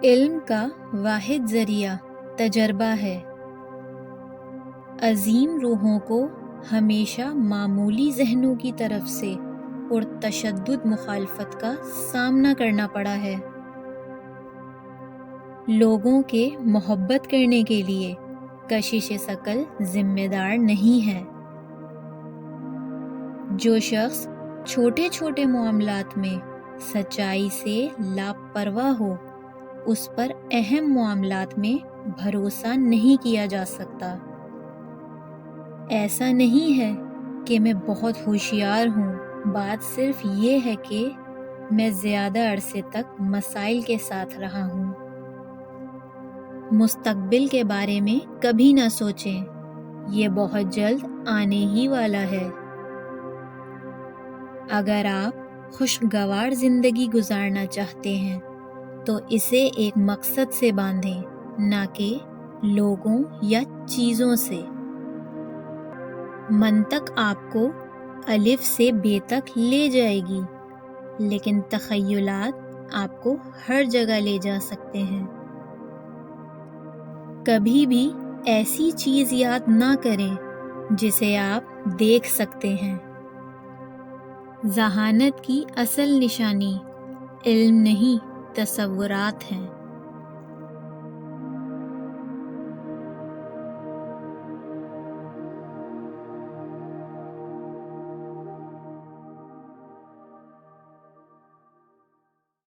علم کا واحد ذریعہ تجربہ ہے۔ عظیم روحوں کو ہمیشہ معمولی ذہنوں کی طرف سے پرتشدد مخالفت کا سامنا کرنا پڑا ہے۔ لوگوں کے محبت کرنے کے لیے کشش ثقل ذمہ دار نہیں ہے۔ جو شخص چھوٹے چھوٹے معاملات میں سچائی سے لاپرواہ ہو، اس پر اہم معاملات میں بھروسہ نہیں کیا جا سکتا۔ ایسا نہیں ہے کہ میں بہت ہوشیار ہوں، بات صرف یہ ہے کہ میں زیادہ عرصے تک مسائل کے ساتھ رہا ہوں۔ مستقبل کے بارے میں کبھی نہ سوچیں، یہ بہت جلد آنے ہی والا ہے۔ اگر آپ خوشگوار زندگی گزارنا چاہتے ہیں تو اسے ایک مقصد سے باندھیں، نہ کہ لوگوں یا چیزوں سے۔ منطق آپ کو الف سے بے تک لے جائے گی، لیکن تخیلات آپ کو ہر جگہ لے جا سکتے ہیں۔ کبھی بھی ایسی چیز یاد نہ کریں جسے آپ دیکھ سکتے ہیں۔ ذہانت کی اصل نشانی علم نہیں، تصورات ہیں۔